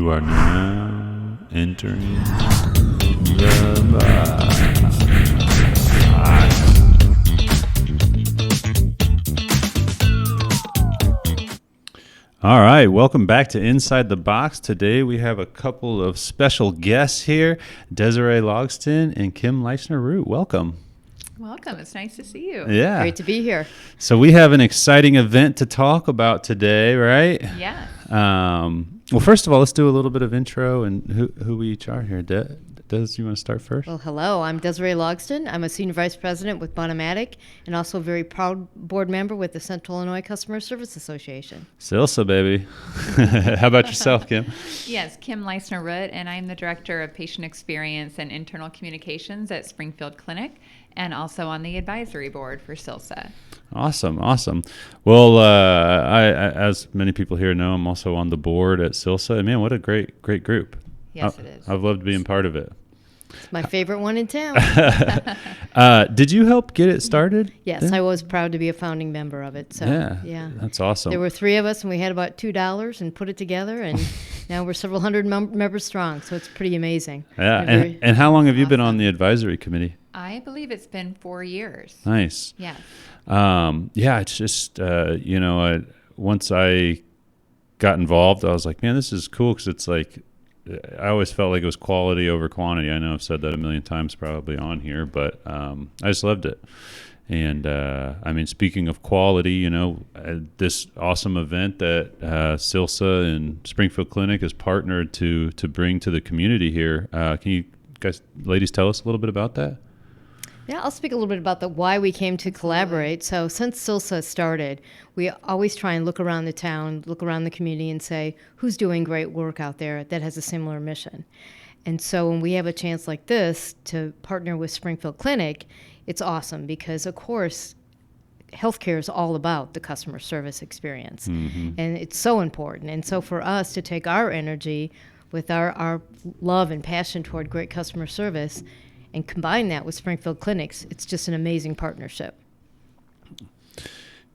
You are now entering the box. All right, welcome back to Inside the Box. Today we have a couple of special guests here, Desiree Logsdon and Kim Leistner Root. Welcome. Welcome. It's nice to see you. Yeah. Great to be here. So we have an exciting event to talk about today, right? Yeah. Well, first of all, let's do a little bit of intro and who we each are here. Des, you want to start first? Well, hello. I'm Desiree Logsdon. I'm a Senior Vice President with Bunn-O-Matic and also a very proud board member with the Central Illinois Customer Service Association. CILCSA, baby. How about yourself, Kim? Yes, Kim Leistner Root, and I'm the Director of Patient Experience and Internal Communications at Springfield Clinic and also on the advisory board for CILCSA. Awesome. Well, I as many people here know, I'm also on the board at CILCSA. And man, what a great group. Yes, it is. I've loved being part of it. It's my favorite one in town. Did you help get it started? Yes, then? I was proud to be a founding member of it. So, yeah. That's awesome. There were three of us, and we had about $2 and put it together, and now we're several hundred members strong, so it's pretty amazing. Yeah, and how long have you been on the advisory committee? I believe it's been 4 years. Nice. Yes. It's just, once I got involved, I was like, man, this is cool because it's like, I always felt like it was quality over quantity. I know I've said that a million times probably on here, but I just loved it. And speaking of quality, this awesome event that CILCSA and Springfield Clinic has partnered to bring to the community here. Can you guys, ladies, tell us a little bit about that? Yeah, I'll speak a little bit about why we came to collaborate. So since CILCSA started, we always try and look around the town, look around the community and say, who's doing great work out there that has a similar mission? And so when we have a chance like this to partner with Springfield Clinic, it's awesome because, of course, healthcare is all about the customer service experience. Mm-hmm. And it's so important. And so for us to take our energy with our love and passion toward great customer service and combine that with Springfield Clinics, it's just an amazing partnership.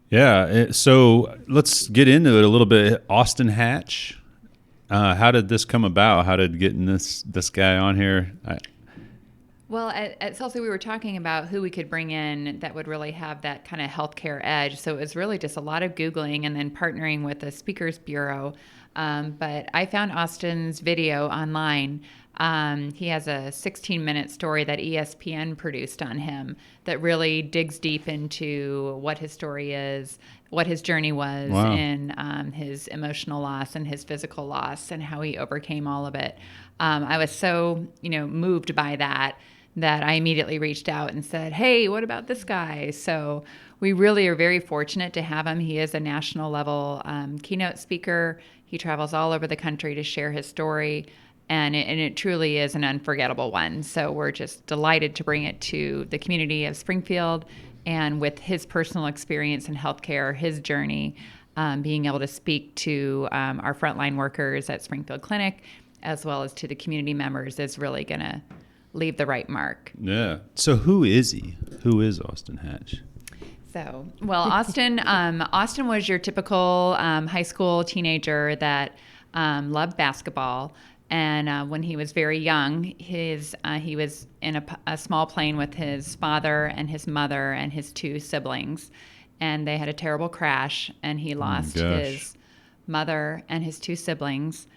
Yeah, so let's get into it a little bit. Austin Hatch, how did this come about? How did getting this guy on here? Well, at CILCSA, we were talking about who we could bring in that would really have that kind of healthcare edge. So it was really just a lot of Googling and then partnering with the Speakers Bureau. But I found Austin's video online. He has a 16-minute story that ESPN produced on him that really digs deep into what his story is, what his journey was, wow, and his emotional loss and his physical loss and how he overcame all of it. I was so, moved by that I immediately reached out and said, hey, what about this guy? So we really are very fortunate to have him. He is a national level keynote speaker. He travels all over the country to share his story. And it truly is an unforgettable one. So we're just delighted to bring it to the community of Springfield, and with his personal experience in healthcare, his journey, being able to speak to our frontline workers at Springfield Clinic, as well as to the community members, is really going to leave the right mark. Yeah. So who is he? Who is Austin Hatch? So, well, Austin was your typical high school teenager that loved basketball. And when he was very young, he was in a small plane with his father and his mother and his two siblings. And they had a terrible crash, and he lost his mother and his two siblings.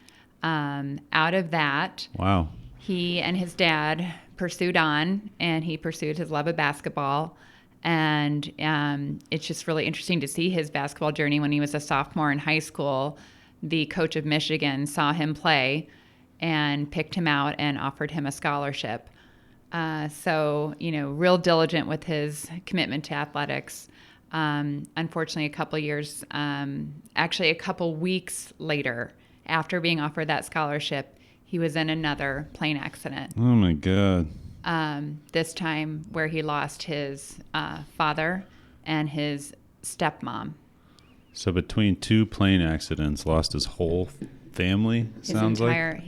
Out of that, wow, he and his dad pursued on, and he pursued his love of basketball. And it's just really interesting to see his basketball journey. When he was a sophomore in high school, the coach of Michigan saw him play and picked him out and offered him a scholarship. So, real diligent with his commitment to athletics. Unfortunately, a couple weeks later, after being offered that scholarship, he was in another plane accident. Oh my God. This time where he lost his father and his stepmom. So between two plane accidents, lost his whole family, He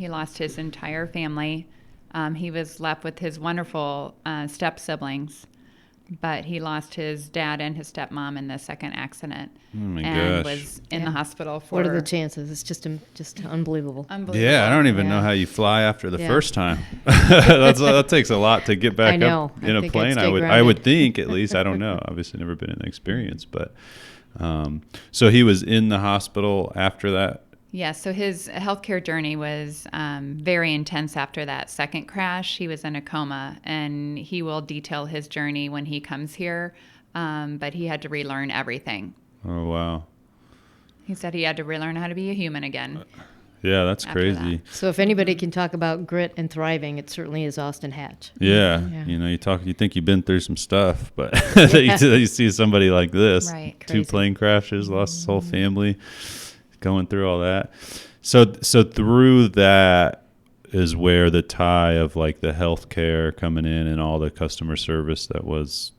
lost his entire family. He was left with his wonderful step siblings. but he lost his dad and his stepmom in the second accident, Oh my and gosh. was in the Yeah. hospital for. What are the chances? It's just unbelievable. Unbelievable. Yeah, I don't even Yeah. know how you fly after the Yeah. first time. That takes a lot to get back I know. up in I a think I'd plane. stay I grounded. would think, at least. I don't know. Obviously, never been in the experience, but so he was in the hospital after that. Yeah, so his healthcare journey was very intense after that second crash. He was in a coma, and he will detail his journey when he comes here, but he had to relearn everything. Oh wow. He said he had to relearn how to be a human again. Yeah, that's After crazy. So if anybody can talk about grit and thriving, it certainly is Austin Hatch. Yeah. Yeah. You know, you think you've been through some stuff, but Yeah. you see somebody like this, Right. two Crazy. plane crashes, lost his whole family, going through all that. So through that is where the tie of like the healthcare coming in and all the customer service that was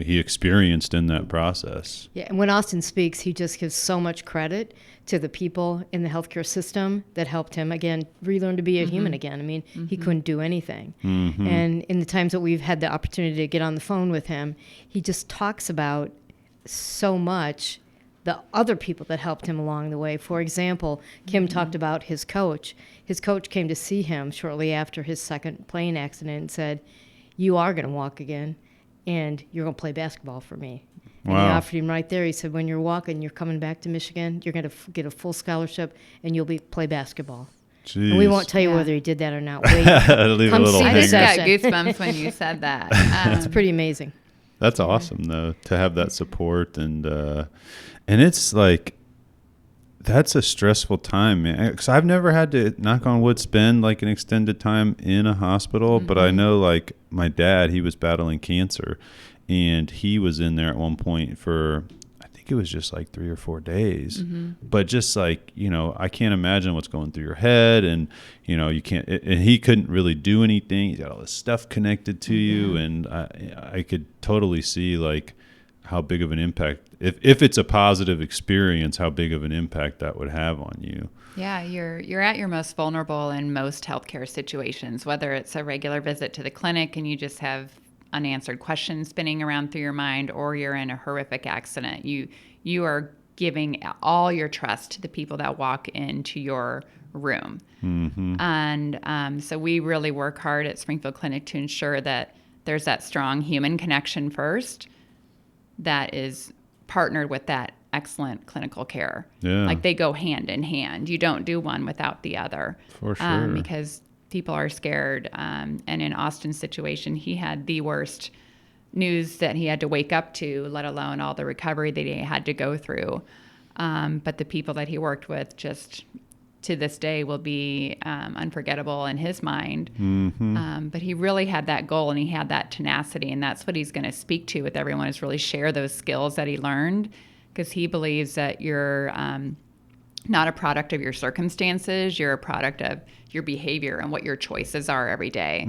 he experienced in that process. Yeah, and when Austin speaks, he just gives so much credit to the people in the healthcare system that helped him, again, relearn to be a human again. I mean, he couldn't do anything. And in the times that we've had the opportunity to get on the phone with him, he just talks about so much the other people that helped him along the way. For example, Kim talked about his coach. His coach came to see him shortly after his second plane accident and said, "You are going to walk again, and you're going to play basketball for me." And he Wow. offered him right there. He said, "When you're walking, you're coming back to Michigan, you're going to get a full scholarship, and you'll play basketball." Jeez. And we won't tell you Yeah. whether he did that or not. Wait, Leave a Come little see I the just hanger. got session. goosebumps when you said that. it's pretty amazing. That's awesome though, to have that support and it's like that's a stressful time, man. Because I've never had to, knock on wood, spend like an extended time in a hospital, but I know like my dad, he was battling cancer, and he was in there at one point for, I think it was just like 3 or 4 days. But just like, you know, I can't imagine what's going through your head, and you know, you can't. And he couldn't really do anything. He's got all this stuff connected to you, and I could totally see like how big of an impact, if it's a positive experience, how big of an impact that would have on you. Yeah, you're at your most vulnerable in most healthcare situations, whether it's a regular visit to the clinic and you just have unanswered questions spinning around through your mind, or you're in a horrific accident. You are giving all your trust to the people that walk into your room. And so we really work hard at Springfield Clinic to ensure that there's that strong human connection first that is partnered with that excellent clinical care. Yeah. Like they go hand in hand. You don't do one without the other. For sure. Because people are scared. And in Austin's situation, he had the worst news that he had to wake up to, let alone all the recovery that he had to go through. But the people that he worked with just to this day will be unforgettable in his mind. But he really had that goal, and he had that tenacity, and that's what he's going to speak to with everyone, is really share those skills that he learned, because he believes that you're not a product of your circumstances, you're a product of your behavior and what your choices are every day.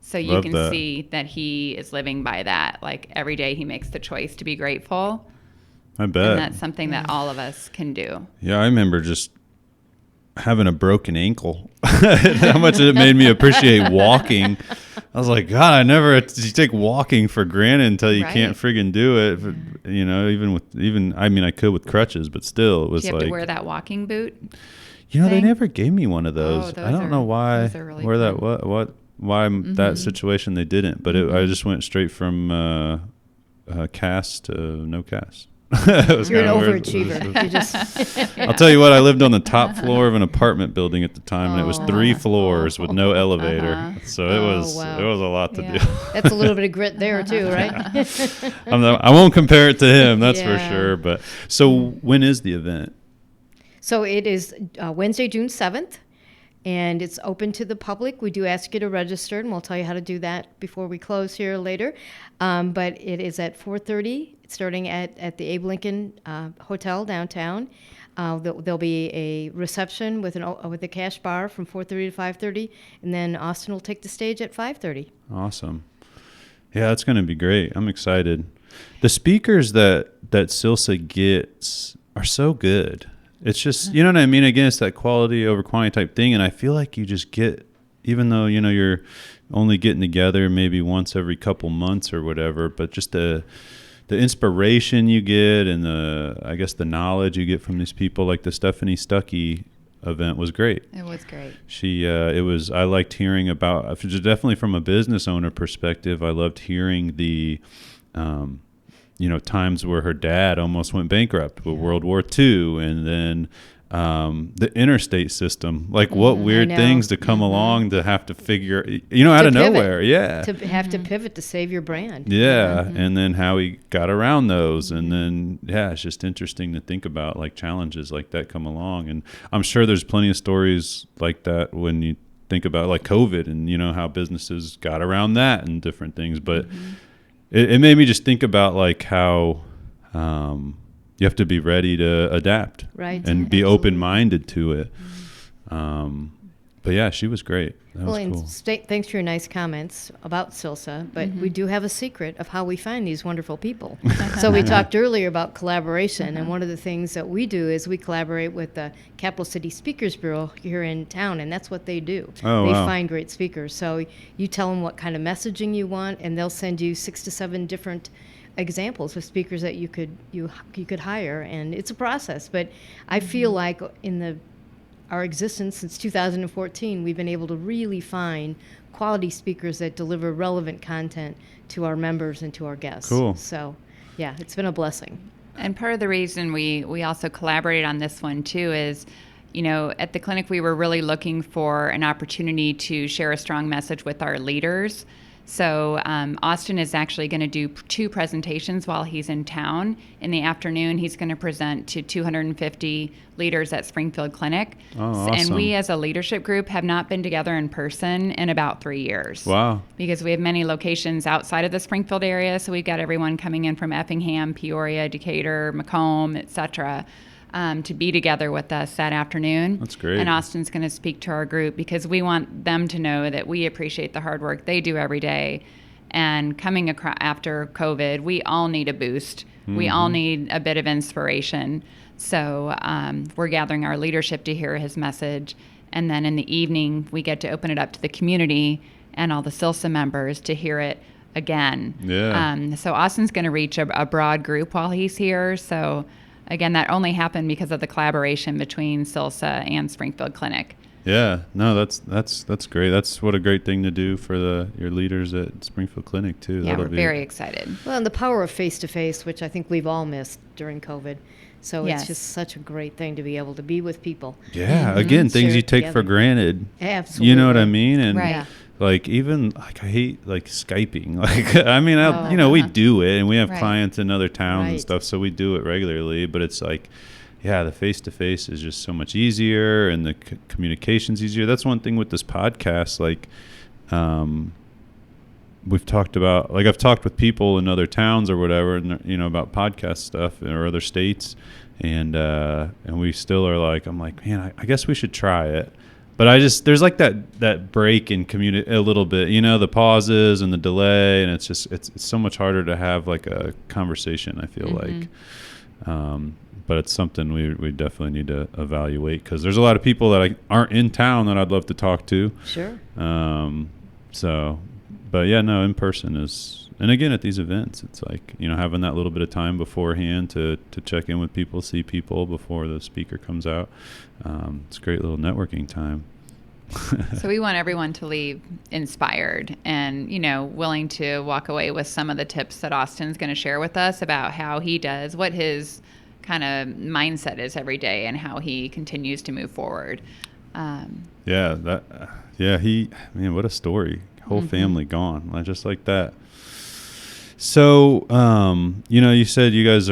So you Love can that. see that he is living by that. Like every day he makes the choice to be grateful. I bet. And that's something that all of us can do. Yeah, I remember just having a broken ankle. How much it made me appreciate walking. I was like, God, I never you take walking for granted until you Right. can't friggin' do it. You know, I mean, I could with crutches, but still, it was Do you have like, to wear that walking boot? you know, they thing? never gave me one of those. Oh, I those don't know are- why, those are really where that, fun. why that situation they didn't, but I just went straight from cast to no cast. It was You're an kinda weird. overachiever. You just I'll tell you what, I lived on the top floor of an apartment building at the time, and it was 3 floors with no elevator. So it Oh, was wow. it was a lot to Yeah. do. that's a little bit of grit there too, right? I won't compare it to him, that's for Yeah. sure. But so when is the event? So it is Wednesday, June 7th, and it's open to the public. We do ask you to register, and we'll tell you how to do that before we close here later. But it is at 4:30, starting at the Abe Lincoln Hotel downtown. There'll be a reception with a cash bar from 4:30 to 5:30, and then Austin will take the stage at 5:30. Awesome. Yeah, it's going to be great. I'm excited. The speakers that CILCSA gets are so good. It's just, you know what I mean? Again, it's that quality over quantity type thing, and I feel like you just get even though, you're only getting together maybe once every couple months or whatever, but just the inspiration you get and I guess the knowledge you get from these people, like the Stephanie Stuckey event was great. It was great. I liked hearing about, definitely from a business owner perspective, I loved hearing the, times where her dad almost went bankrupt with World War II, and then the interstate system, like what weird things to come along to have to figure, out of nowhere. Yeah. To have to pivot to save your brand. Yeah. And then how he got around those. And then, it's just interesting to think about, like, challenges like that come along. And I'm sure there's plenty of stories like that when you think about, like, COVID and, how businesses got around that and different things. But it made me just think about, like, how, you have to be ready to adapt, right, and be open-minded to it. But yeah, she was great. That was cool. Thanks for your nice comments about CILCSA, but we do have a secret of how we find these wonderful people. So we talked earlier about collaboration, and one of the things that we do is we collaborate with the Capital City Speakers Bureau here in town, and that's what they do. They find great speakers. So you tell them what kind of messaging you want, and they'll send you 6 to 7 different examples of speakers that you could hire, and it's a process. But I feel like in our existence since 2014, we've been able to really find quality speakers that deliver relevant content to our members and to our guests. Cool. So, yeah, it's been a blessing. And part of the reason we also collaborated on this one too is, at the clinic we were really looking for an opportunity to share a strong message with our leaders. So Austin is actually going to do 2 presentations while he's in town. In the afternoon, he's going to present to 250 leaders at Springfield Clinic. Oh, awesome. And we as a leadership group have not been together in person in about 3 years. Wow. Because we have many locations outside of the Springfield area. So we've got everyone coming in from Effingham, Peoria, Decatur, Macomb, et cetera. To be together with us that afternoon. That's great. And Austin's going to speak to our group because we want them to know that we appreciate the hard work they do every day. And coming after COVID, we all need a boost. We all need a bit of inspiration. So we're gathering our leadership to hear his message. And then in the evening, we get to open it up to the community and all the CILCSA members to hear it again. Yeah. So Austin's going to reach a broad group while he's here. So again, that only happened because of the collaboration between CILCSA and Springfield Clinic. Yeah, no, that's great. That's what a great thing to do for your leaders at Springfield Clinic too. Yeah, we're very excited. Well, and the power of face-to-face, which I think we've all missed during COVID. So Yes. it's just such a great thing to be able to be with people. Yeah, again, things Share you it take for together. granted. Absolutely. You know what I mean? And Right. like, even like, I hate like Skyping. Like, I mean, we do it, and we have Right. clients in other towns and Right. stuff, so we do it regularly. But it's like, yeah, the face-to-face is just so much easier, and the communication's easier. That's one thing with this podcast. Like, we've talked about, like, I've talked with people in other towns or whatever, and about podcast stuff or other states, and we still are like, I'm like, man, I guess we should try it. But there's like that break in a little bit, the pauses and the delay, and it's so much harder to have like a conversation, I feel like. But it's something we definitely need to evaluate, because there's a lot of people that aren't in town that I'd love to talk to. Sure. But yeah, no, in person is, and again at these events, it's like, having that little bit of time beforehand to check in with people, see people before the speaker comes out. It's a great little networking time. So we want everyone to leave inspired and, willing to walk away with some of the tips that Austin's going to share with us about how he does, what his kind of mindset is every day, and how he continues to move forward. Man, what a story. Whole family gone, just like that. So, you said you guys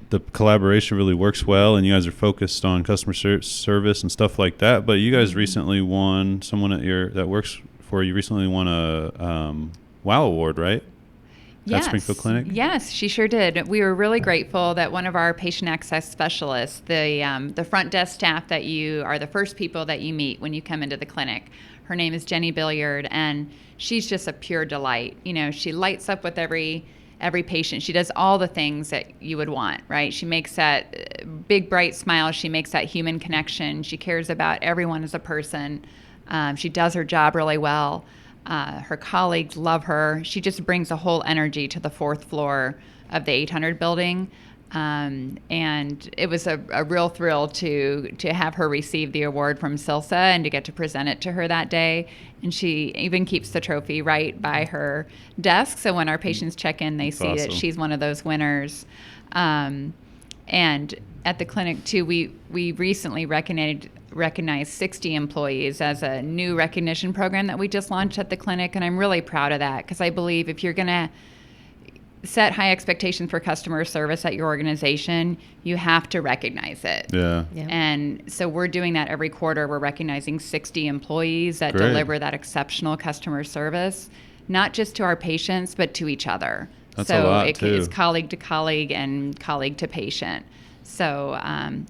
the collaboration really works well, and you guys are focused on customer service and stuff like that. But you guys recently won, someone that works for you recently won a WOW award, right? Yes. At Springfield Clinic? Yes, she sure did. We were really grateful that one of our patient access specialists, the front desk staff that you are the first people that you meet when you come into the clinic, her name is Jenny Billiard, and she's just a pure delight. She lights up with every patient. She does all the things that you would want, right? She makes that big, bright smile. She makes that human connection. She cares about everyone as a person. She does her job really well. Her colleagues love her. She just brings a whole energy to the 4th floor of the 800 building. And it was a real thrill to have her receive the award from CILCSA and to get to present it to her that day. And she even keeps the trophy right by her desk. So when our patients check in, they see that she's one of those winners. And at the clinic, too, we recently recognized 60 employees as a new recognition program that we just launched at the clinic. And I'm really proud of that, because I believe if you're going to set high expectations for customer service at your organization, you have to recognize it. Yeah. And so we're doing that every quarter. We're recognizing 60 employees that Great. deliver that exceptional customer service, not just to our patients, but to each other. That's so a lot, it is colleague to colleague and colleague to patient. So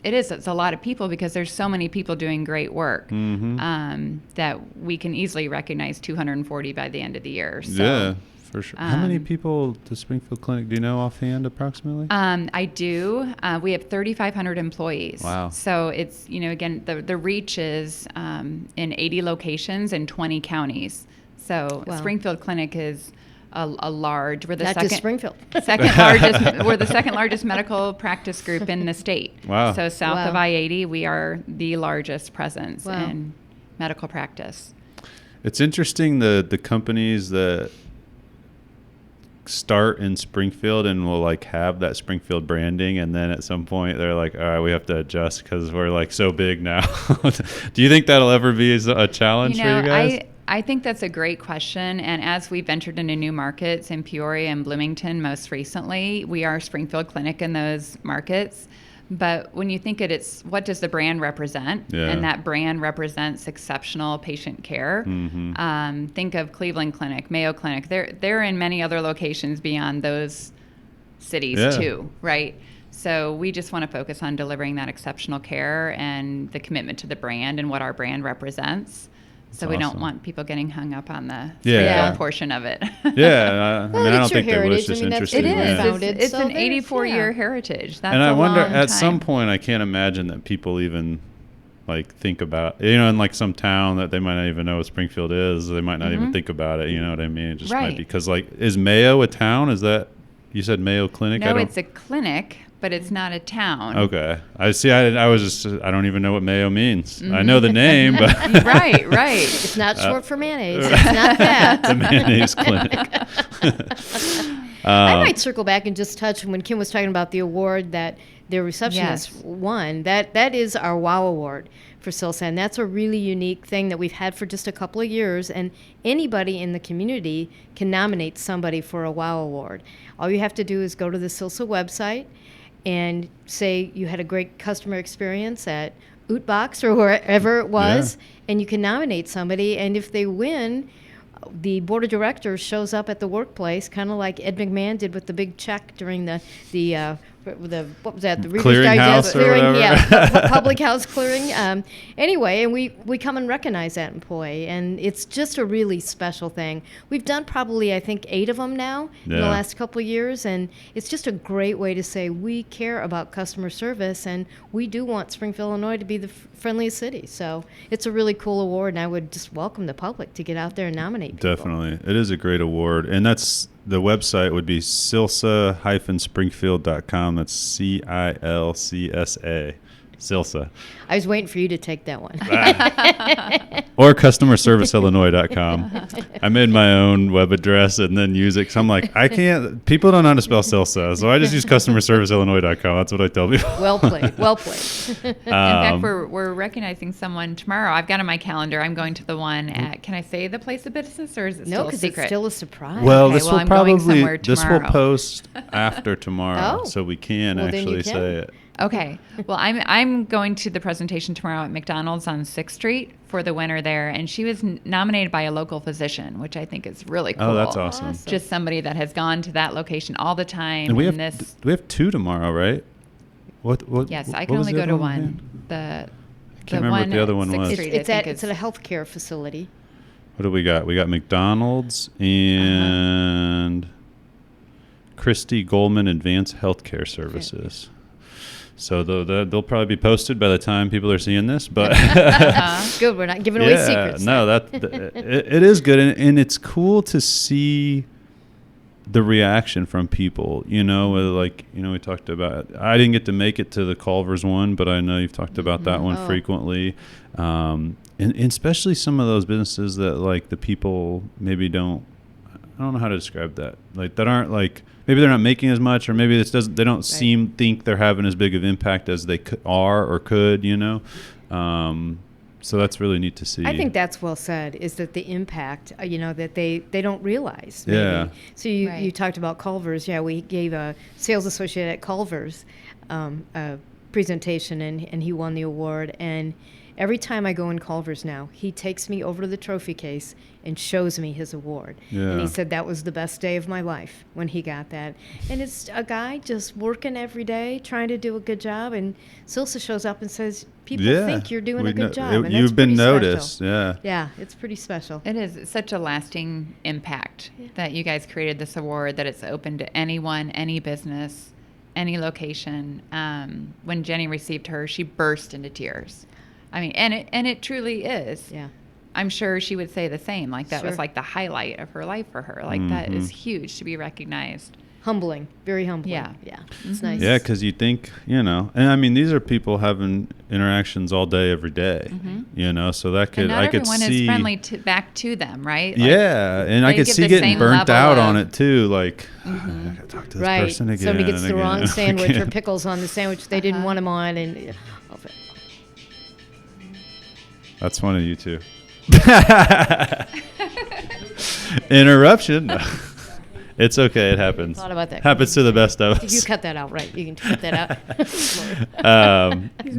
it's a lot of people, because there's so many people doing great work that we can easily recognize 240 by the end of the year. So, yeah. For sure. How many people does Springfield Clinic, do you know offhand approximately? I do. We have 3,500 employees. Wow. So it's, again, the reach is in 80 locations in 20 counties. So Springfield Clinic is a large, we're the Not just Springfield. we're the second largest medical practice group in the state. Wow. So south of I-80, we are the largest presence in medical practice. It's interesting the companies that start in Springfield and will like have that Springfield branding, and then at some point they're like, all right, we have to adjust because we're like so big now. Do you think that'll ever be a challenge for you guys? I think that's a great question. And as we've ventured into new markets in Peoria and Bloomington most recently, we are Springfield Clinic in those markets. But when you think it's what does the brand represent? Yeah. And that brand represents exceptional patient care. Think of Cleveland Clinic, Mayo Clinic. They're in many other locations beyond those cities too, right? So we just want to focus on delivering that exceptional care and the commitment to the brand and what our brand represents. So we don't want people getting hung up on the Springfield portion of it. Yeah, I don't think they would. It's just interesting. It is. Founded, it's an 84-year heritage. That's and I wonder, long at time. some point, I can't imagine that people even like think about, in like some town that they might not even know what Springfield is. They might not even think about it. You know what I mean? It just might be because, like, is Mayo a town? Is that, you said Mayo Clinic? No, it's a clinic, but it's not a town. Okay. I see. I don't even know what Mayo means. I know the name, but right. It's not short for mayonnaise. It's not that. the mayonnaise clinic. I might circle back and just touch when Kim was talking about the award that their receptionist won. That is our WOW Award for CILCSA, and that's a really unique thing that we've had for just a couple of years, and anybody in the community can nominate somebody for a WOW Award. All you have to do is go to the CILCSA website and say you had a great customer experience at Ootbox or wherever it was, and you can nominate somebody, and if they win, the board of directors shows up at the workplace, kind of like Ed McMahon did with the big check during the what was that? The Reader's Digest clearing, public house clearing. Anyway, and we come and recognize that employee, and it's just a really special thing. We've done probably, I think, 8 of them now in the last couple of years, and it's just a great way to say we care about customer service, and we do want Springfield, Illinois to be the friendliest city. So it's a really cool award, and I would just welcome the public to get out there and nominate people. Definitely. It is a great award, and that's the website would be CILCSA-springfield.com. That's CILCSA. CILCSA. I was waiting for you to take that one. Or customerserviceillinois.com. I made my own web address and then use it because I'm like, people don't know how to spell CILCSA, so I just use customerserviceillinois.com. That's what I tell people. Well played. In fact, we're recognizing someone tomorrow. I've got on my calendar. I'm going to the one at, can I say the place of business, or is it still a secret? No, because it's still a surprise. Well, okay, this will post after tomorrow, so we can actually say it. Okay. Well, I'm going to the presentation tomorrow at McDonald's on 6th Street for the winner there, and she was nominated by a local physician, which I think is really cool. Oh, that's awesome. Just somebody that has gone to that location all the time. And we have 2 tomorrow, right? What? Yes, I can only go to one. I can't remember what the other one was. It's at a healthcare facility. What do we got? We got McDonald's and Christy Goldman Advanced Healthcare Services. So they'll probably be posted by the time people are seeing this, but Good. We're not giving away secrets. No, it is good, and it's cool to see the reaction from people. You know, like, you know, we talked about. I didn't get to make it to the Culver's one, but I know you've talked about that one frequently, and especially some of those businesses that like the people maybe don't. I don't know how to describe that. Like that aren't like. Maybe they're not making as much, or maybe they don't think they're having as big of impact as they are or could, you know. So that's really neat to see. I think that's well said, is that the impact, you know, that they don't realize. Maybe. Yeah. So you talked about Culver's. Yeah, we gave a sales associate at Culver's a presentation, and he won the award. And every time I go in Culver's now, he takes me over to the trophy case and shows me his award. Yeah. And he said that was the best day of my life when he got that. And it's a guy just working every day, trying to do a good job. And CILCSA shows up and says, people think you're doing a good job. And you've been noticed. Special. Yeah, it's pretty special. It is. It's such a lasting impact that you guys created this award, that it's open to anyone, any business, any location. When Jenny received her, she burst into tears. I mean, and it truly is. Yeah. I'm sure she would say the same. Like that was like the highlight of her life for her. Like that is huge to be recognized. Humbling, very humbling. Yeah. It's nice. Yeah, because you think, you know, and I mean, these are people having interactions all day, every day, you know, so that could, and not I could everyone see. is friendly back to them, right? Like, yeah, and I could see getting burnt out on it too. Like, I gotta talk to this person again. Somebody gets the wrong sandwich or pickles on the sandwich they didn't want them on, and that's one of you two. Interruption. No. It's okay. It happens. Thought about that. Happens to the best of us. You cut that out, right? You can cut that out.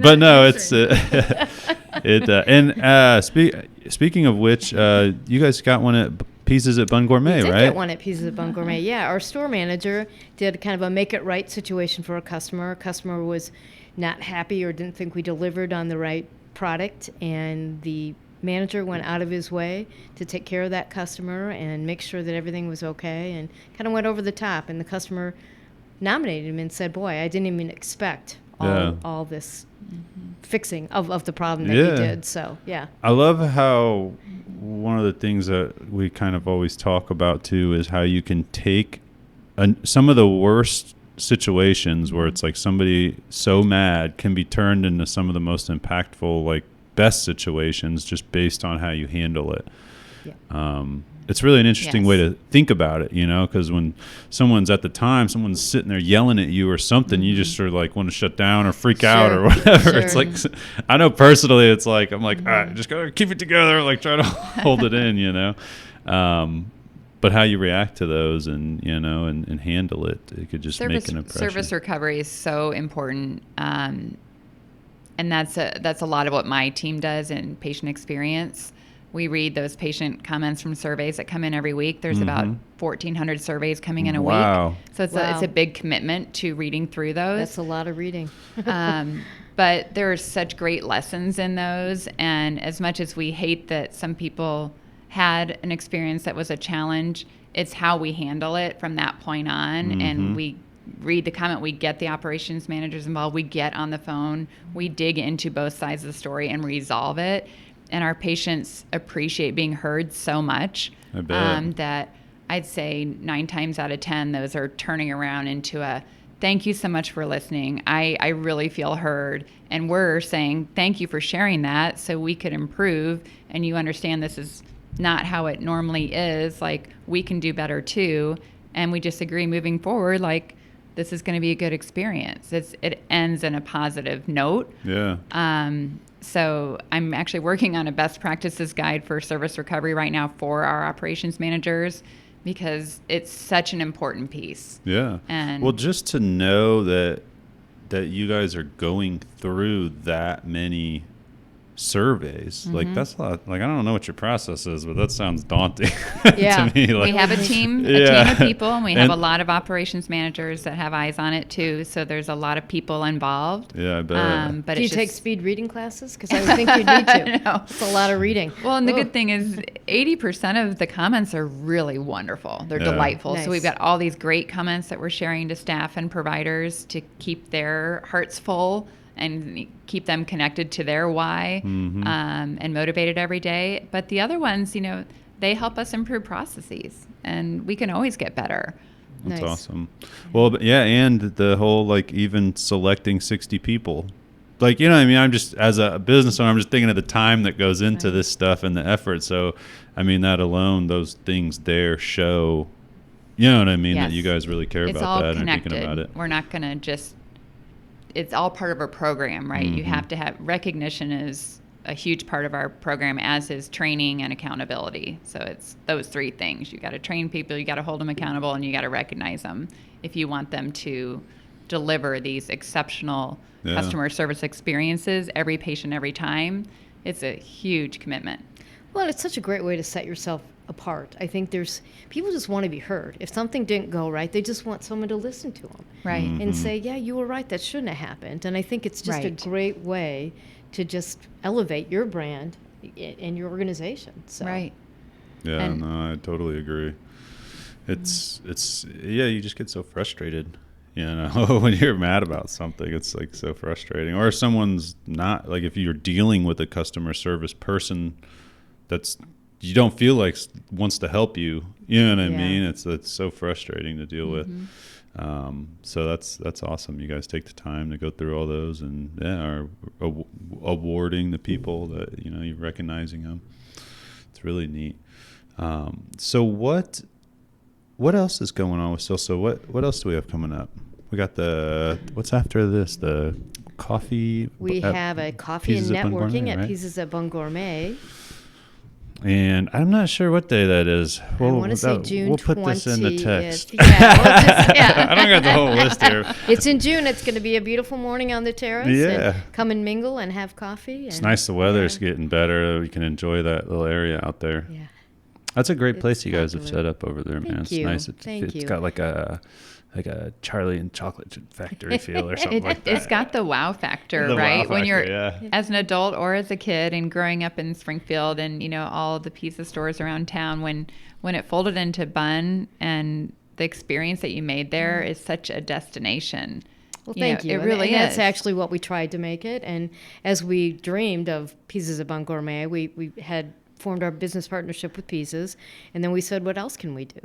But no, it's speaking of which, you guys got one at Pieces at Bunn Gourmet, we did right? get one at Pieces at Bunn Gourmet. Yeah, our store manager did kind of a make it right situation for a customer. A customer was not happy or didn't think we delivered on the right product, and the manager went out of his way to take care of that customer and make sure that everything was okay, and kind of went over the top, and the customer nominated him and said, boy, I didn't even expect all this fixing of the problem that you did. So I love how one of the things that we kind of always talk about too is how you can take some of the worst situations where it's like somebody so mad can be turned into some of the most impactful, like best situations, just based on how you handle it. It's really an interesting way to think about it, you know, because when someone's sitting there yelling at you or something, you just sort of like want to shut down or freak out or whatever. It's like, I know personally, it's like, I'm like, all right, just gotta keep it together, like try to hold it in, you know. But how you react to those and, you know, and handle it, it could just make an impression. Service recovery is so important. And that's a lot of what my team does in patient experience. We read those patient comments from surveys that come in every week. There's about 1,400 surveys coming in a week. So it's a big commitment to reading through those. That's a lot of reading. But there are such great lessons in those. And as much as we hate that some people had an experience that was a challenge, it's how we handle it from that point on. And we read the comment, we get the operations managers involved, we get on the phone, we dig into both sides of the story and resolve it. And our patients appreciate being heard so much that I'd say 9 times out of 10, those are turning around into a thank you so much for listening. I really feel heard. And we're saying thank you for sharing that so we could improve. And you understand this is not how it normally is. Like, we can do better too. And we just agree moving forward, like, this is going to be a good experience. It ends in a positive note. Yeah. So I'm actually working on a best practices guide for service recovery right now for our operations managers, because it's such an important piece. Yeah. And well, just to know that you guys are going through that many surveys. Like that's a lot. Like I don't know what your process is, but that sounds daunting Yeah. to me. Like, We have a team of people, and we have a lot of operations managers that have eyes on it too. So there's a lot of people involved. Yeah, I bet. But Do you it's take just, speed reading classes? Because I would think you need to. No. It's a lot of reading. well, and the good thing is 80% of the comments are really wonderful. They're Yeah. delightful. Nice. So we've got all these great comments that we're sharing to staff and providers to keep their hearts full and keep them connected to their why and motivated every day. But the other ones, they help us improve processes, and we can always get better. That's Nice. awesome. Well, but yeah, and the whole like even selecting 60 people. Like, you know what I mean? I'm just, as a business owner, I'm just thinking of the time that goes into this stuff and the effort. So, I mean, that alone, those things there show, you know what I mean? Yes. That you guys really care It's about all that and are connected. thinking about it. We're not going to just, it's all part of our program, right? You have to have, recognition is a huge part of our program, as is training and accountability. So it's those three things. You got to train people, you got to hold them accountable, and you got to recognize them if you want them to deliver these exceptional customer service experiences every patient, every time. It's a huge commitment. Well, it's such a great way to set yourself apart. I think people just want to be heard. If something didn't go right, they just want someone to listen to them. Right. And say, yeah, you were right, that shouldn't have happened. And I think it's just a Right. great way to just elevate your brand and your organization. So. Right. Yeah, And- no, I totally agree. It's yeah, you just get so frustrated, you know, when you're mad about something. It's like so frustrating. Or if someone's not, like if you're dealing with a customer service person that's, you don't feel like wants to help you, you know what I Yeah. mean? It's so frustrating to deal with. So that's awesome. You guys take the time to go through all those and are awarding the people that, you know, you're recognizing them. It's really neat. So what else is going on with CILCSA? What else do we have coming up? We got what's after this? The coffee. We have a coffee and Pieces at Bunn networking Gourmet, at right? Pieces at Bunn Gourmet. And I'm not sure what day that is. I want to say June 20th. We'll put this in the text. Yeah, we'll just, yeah. I don't got the whole list here. It's in June. It's going to be a beautiful morning on the terrace. Yeah. And come and mingle and have coffee. It's nice. The weather's getting better. We can enjoy that little area out there. Yeah. That's a great It's place you guys have popular. set up over there, man. Thank It's you. nice. Thank It's you. got like a Charlie and Chocolate Factory feel or something like that. It's got the wow factor, The wow right? When you're factor, yeah. as an adult or as a kid and growing up in Springfield and, you know, all the pizza stores around town, when it folded into Bunn and the experience that you made there is such a destination. Well, thank you. It really and is. that's actually what we tried to make it. And as we dreamed of Pieces of Bunn Gourmet, we had formed our business partnership with Pieces, and then we said, what else can we do?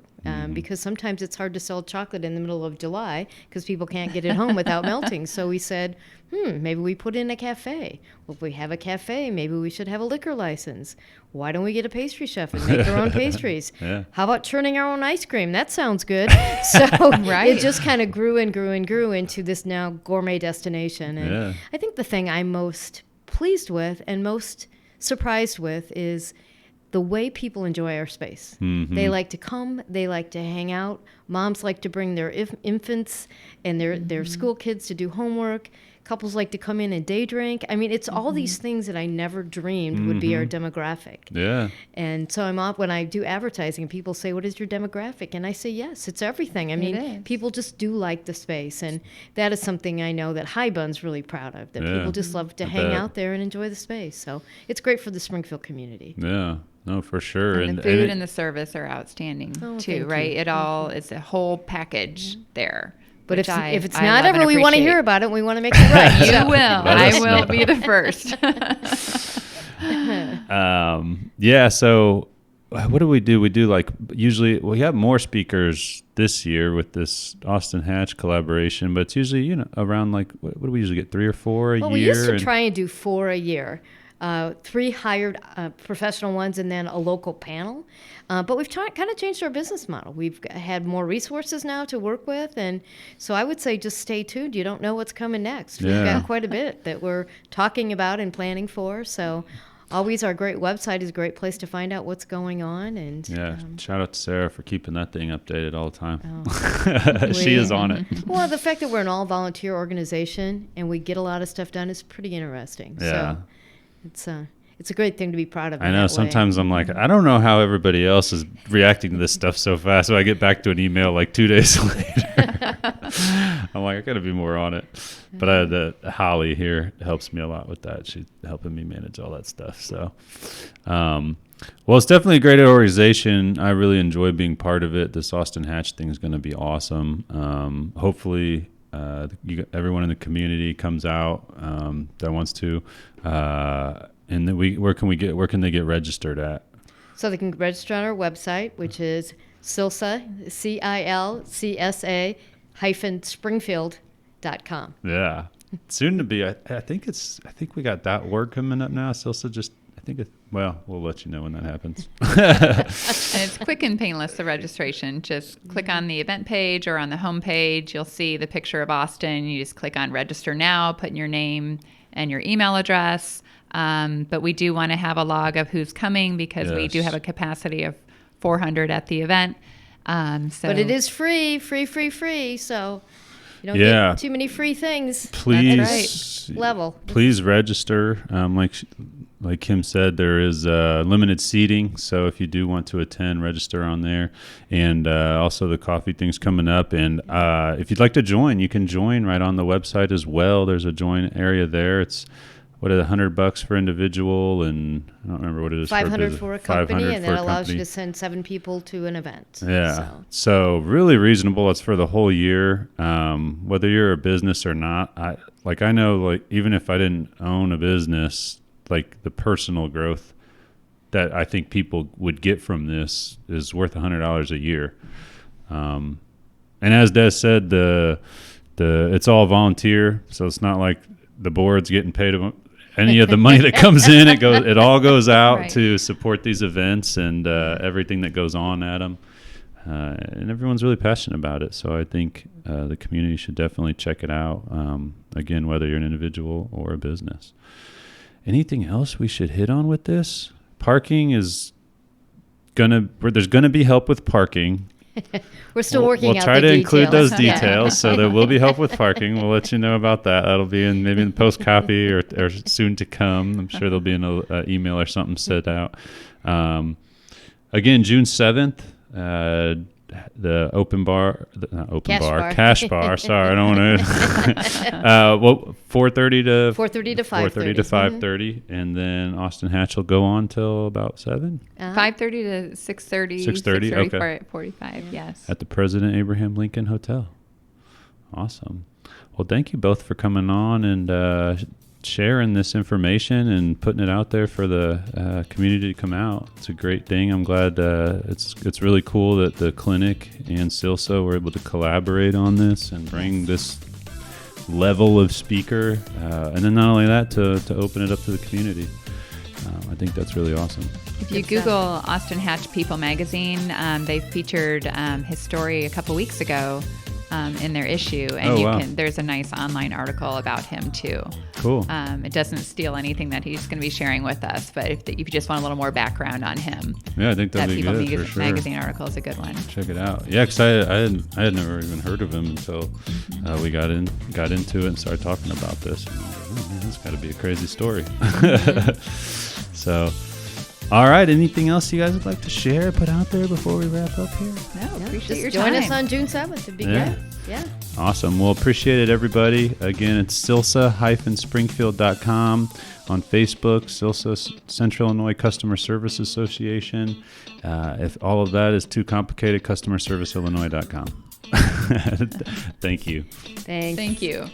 Because sometimes it's hard to sell chocolate in the middle of July because people can't get it home without melting. So we said, maybe we put in a cafe. Well, if we have a cafe, maybe we should have a liquor license. Why don't we get a pastry chef and make our own pastries? Yeah. How about churning our own ice cream? That sounds good. So Right. it just kind of grew and grew and grew into this now gourmet destination. And Yeah. I think the thing I'm most pleased with and most surprised with is the way people enjoy our space. Mm-hmm. They like to come, they like to hang out. Moms like to bring their infants and their school kids to do homework. Couples like to come in and day drink. I mean, it's all these things that I never dreamed would be our demographic. Yeah. And so when I do advertising, people say, what is your demographic? And I say, yes, it's everything. I mean, is. people just do like the space. And that is something I know that High Bun's really proud of, that Yeah. people just love to I hang bet. out there and enjoy the space. So it's great for the Springfield community. Yeah. No, for sure. And the food and the service are outstanding Oh, too, thank right? you. It all is a whole package there. But which if it's I not love ever and we want to hear appreciate. about it, we want to make it right. You So- will. Let I us will know. be the first. Yeah. So what do? We do like usually we have more speakers this year with this Austin Hatch collaboration, but it's usually, you know, around like, what do we usually get, 3 or 4 a Well, year? we used to And- try and do 4 a year. 3 hired professional ones and then a local panel. But we've kind of changed our business model. We've had more resources now to work with. And so I would say just stay tuned. You don't know what's coming next. We've Yeah. got quite a bit that we're talking about and planning for. So always our great website is a great place to find out what's going on. And Yeah, shout out to Sarah for keeping that thing updated all the time. Oh. She is on it. well, the fact that we're an all volunteer organization and we get a lot of stuff done is pretty interesting. Yeah. So It's a great thing to be proud of. I know. Sometimes I'm like, I don't know how everybody else is reacting to this stuff so fast. So I get back to an email like 2 days later. I'm like, I got to be more on it. But I had Holly here helps me a lot with that. She's helping me manage all that stuff. So, well, it's definitely a great organization. I really enjoy being part of it. This Austin Hatch thing is going to be awesome. Hopefully, everyone in the community comes out that wants to. And then where can they get registered at? So they can register on our website, which is CILCSA, CILCSA -Springfield.com. Yeah. Soon to be. I think we got .org coming up now. CILCSA we'll let you know when that happens. And it's quick and painless, the registration. Just click on the event page or on the home page. You'll see the picture of Austin. You just click on register now, put in your name and your email address. But we do want to have a log of who's coming because we do have a capacity of 400 at the event. But it is free. So you don't get too many free things. Please, level. Please register. Like Kim said, there is limited seating. So if you do want to attend, register on there. And also the coffee thing's coming up. And if you'd like to join, you can join right on the website as well. There's a join area there. It's $100 for individual, and I don't remember what it is. $500 for a company, and that allows you to send 7 people to an event. Yeah, so really reasonable. It's for the whole year, whether you're a business or not. I know even if I didn't own a business, like the personal growth that I think people would get from this is worth $100 a year. And as Des said, the it's all volunteer, so it's not like the board's getting paid any of the money that comes in. It all goes out to support these events and everything that goes on at them. And everyone's really passionate about it. So I think the community should definitely check it out. Again, whether you're an individual or a business. Anything else we should hit on with this? Parking is there's gonna be help with parking. We're still working out the details. We'll try to include those details, so there will be help with parking. We'll let you know about that. That'll be maybe in the post copy or soon to come. I'm sure there'll be an email or something sent out. Again, June 7th, the cash bar. Sorry, I don't want to. 4:30 to 5:30, and then Austin Hatch will go on till about 7. 5:30 to 6:30. 6:30. Okay. 45. Yes. At the President Abraham Lincoln Hotel. Awesome. Well, thank you both for coming on and sharing this information and putting it out there for the community to come out. It's a great thing. I'm glad it's really cool that the clinic and CILCSA were able to collaborate on this and bring this level of speaker, and then not only that, to open it up to the community. I think that's really awesome. If you Google Austin Hatch People Magazine, they featured his story a couple weeks ago in their issue, and there's a nice online article about him too. Cool. It doesn't steal anything that he's going to be sharing with us, but if you just want a little more background on him, I think that'd be good. People for sure. Magazine article is a good one. Check it out. Yeah, because I had never even heard of him until we got into it and started talking about this. And I was like, oh, man, this got to be a crazy story. So. All right. Anything else you guys would like to share, put out there before we wrap up here? No, appreciate your time. Join us on June 7th. It'd be great. Yeah. Awesome. Well, appreciate it, everybody. Again, it's CILCSA-Springfield.com. On Facebook, CILCSA, Central Illinois Customer Service Association. If all of that is too complicated, customerserviceillinois.com. Thank you. Thanks. Thank you.